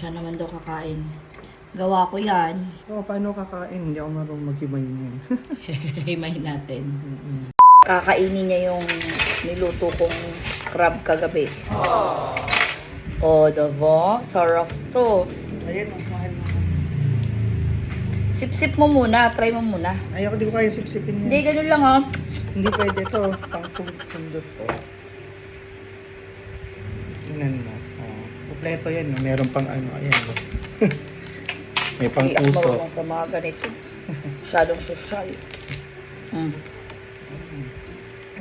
siya naman daw kakain. Gawa ko yan. Paano kakain? Hindi ako marunong maghimay niyan. Himayin natin. Mm-mm. Kakainin niya yung niluto kong crab kagabi. Oh, diba? Sarap to. Ayan, mahal mo. Sip-sip mo muna. Try mo muna. Ayoko, di ko kaya sip-sipin Hindi, yan. ganun lang oh. Hindi pwede to. Pang sundot ko. Tingnan mo. Oh. Kompleto yan. No? Meron pang ano. Ayan. May pang Hindi ako puso. marunong sa mga ganito. Masyadong social.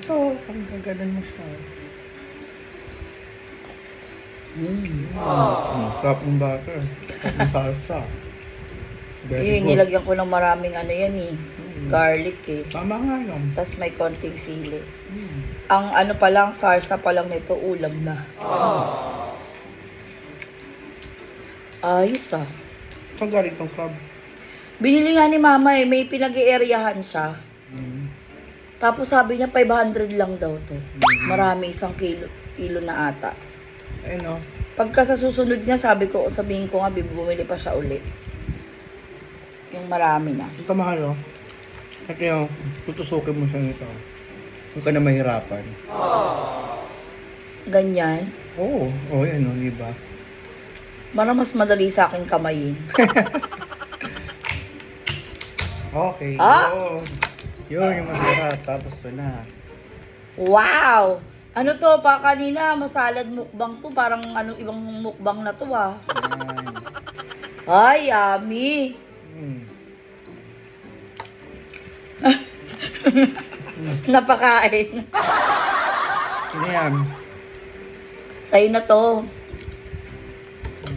Ito, pang gaganan mo siya. Sarap ng butter. Sarap ng salsa. Very good. Nilagyan ko ng maraming ano yan eh. Garlic eh. Tama nga yun. Tapos may konting sili. Ang ano pa lang, sarsa pa lang nito, ulam na. Ayos ah. Saan galing tong crab? Binili nga ni mama eh, may pinag-i-areahan siya. Tapos sabi niya 500 lang daw to. Marami, 1 kilo na ata. Ayun o. Pagka sa susunod niya, sabihin ko nga, bumili pa siya uli. Yung marami na. Ito mahal o. At yung tutusukin mo siya nito. Huwag ka na mahirapan. Ganyan. Oo. Oo, yan o, diba? Para mas madali sa akin kamayin. Okay. Ah! Yun, yung masarap. Tapos na. Wow! Ano to? Pa kanina, masalad mukbang to. Parang ano, ibang mukbang na to ah. Yan. Ay, yummy! Napakain. Ano yan? Sa'yo na to.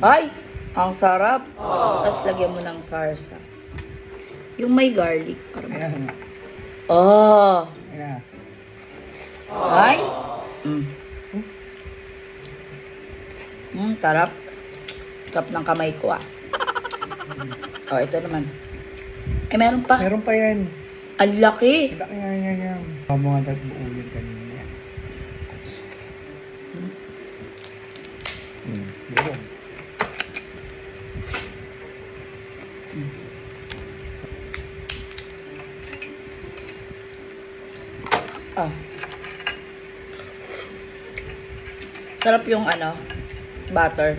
Ay, ang sarap. Tapos lagyan mo ng sarsa. Yung may garlic. Ayan. Oh. Ayan. Ay. Sarap. Sarap ng kamay ko ah. Oh, ito naman. Eh, meron pa. Meron pa yan. Ang laki. Kita kaya yan. Mga buo yun kanina. Yun. Ah. Sarap yung ano, butter.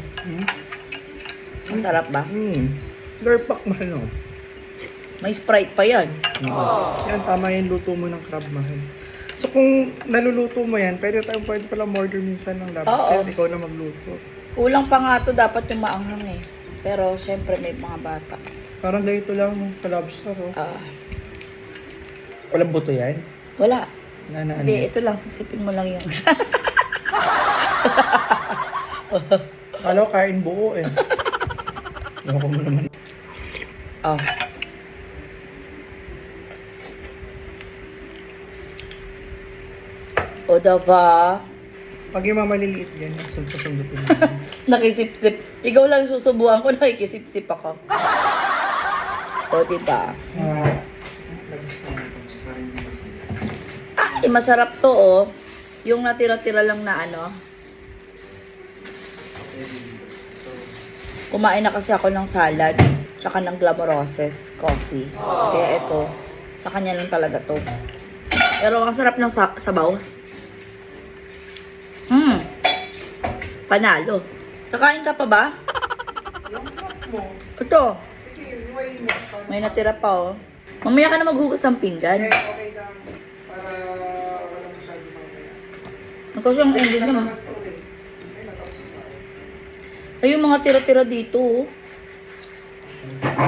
Masarap ba? Lurpak mahal o. May Sprite pa yan. Yan, tama yung luto mo ng crab mahal. So kung naluluto mo yan, pwede pala order minsan ng lobster. Oo. Ikaw na magluto. Kulang pa nga to, dapat yung maanghang eh. Pero syempre may mga bata. Parang ganito lang sa lobster o. Ah, Walang buto yan? wala. Wala na ano. Hindi, ito lang, sipsipin mo lang yung... Kala ko kain buo eh. Loko mo naman. Oh. O diba? Pag yung mga maliliit yan, sundot-sundutin mo. Nakisip-sip. Ikaw lang susubuan ko, nakikisip-sip ako. O diba? Ay, masarap to oh. Yung natira-tira lang na ano. Kumain na kasi ako ng salad, tsaka ng Glamoroses coffee. Kaya ito, sa kanya lang talaga to. Pero ang sarap ng sabaw. Panalo. Kakain ka pa ba? Ito. May natira pa oh. Mamaya ka na maghugas ng pinggan. Okay lang. Para wala masyado mamaya. Ito siyang ending naman. Ay, yung mga tira-tira dito oh.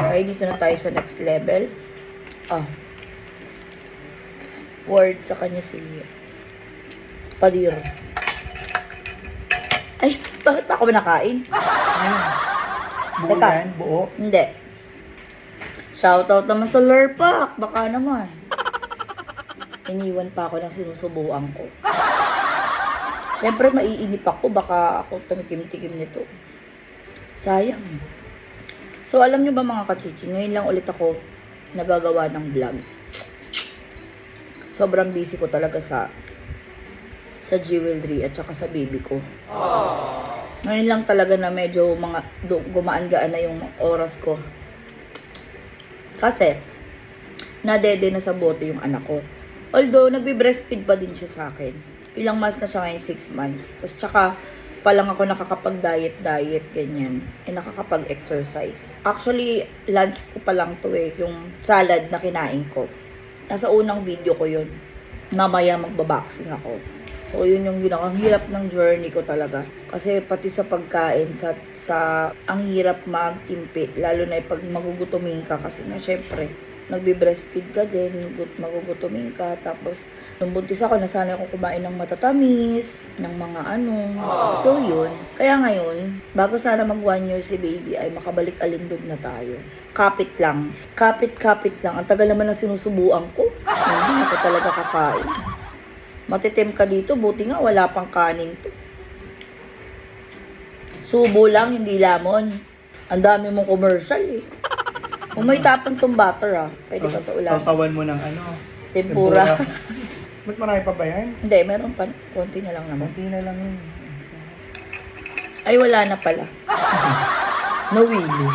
Ay, dito na tayo sa next level. Ah. Word sa kanya si Padir. Ay, bakit pa ako nakain? Buo Teka. yan? Buo? Hindi. Shoutout naman sa Lurpak. Baka naman. Iniwan pa ako ng sinusubuan ko. Siyempre, maiinip ako. Baka ako tumikim-tikim nito. Sayang. So, alam nyo ba mga kachichi, ngayon lang ulit ako nagagawa ng vlog. Sobrang busy ko talaga sa jewelry at saka sa baby ko. Ngayon lang talaga na medyo gumaan-gaan na yung oras ko. Kasi, nadede na sa bote yung anak ko. Although, nagbe-breastfeed pa din siya sa akin. Ilang months na siya ngayon, 6 months. Tapos tsaka, pa lang ako nakakapag-diet, ganyan. Nakakapag-exercise. Actually, lunch ko pa lang to yung salad na kinain ko. Nasa unang video ko yun. Mamaya magbaboxing ako. So, yun yung ginawa. Ang hirap ng journey ko talaga. Kasi pati sa pagkain, ang hirap magtimpi. Lalo na pag magugutumin ka. Kasi nga, syempre, nagbe-breastfeed ka din, magugutumin ka. Tapos, nung buntis ako, nasanay ako kumain ng matatamis, ng mga So, yun. Kaya ngayon, bago sana mag 1 year si baby, ay makabalik alindog na tayo. Kapit lang. Kapit lang. Ang tagal naman ng sinusubuan ko. Hindi ako talaga kakain. Matitim ka dito, buti nga wala pang kanin to. Subo lang, hindi lamon. Ang dami mong commercial eh. Kung may tapon tong butter pwede pa to ulan. Sasawan mo ng Tempura. Ba't marami pa ba yan? Hindi, meron pa. Konti na lang naman. Konti na lang yun. Ay, wala na pala. No, really.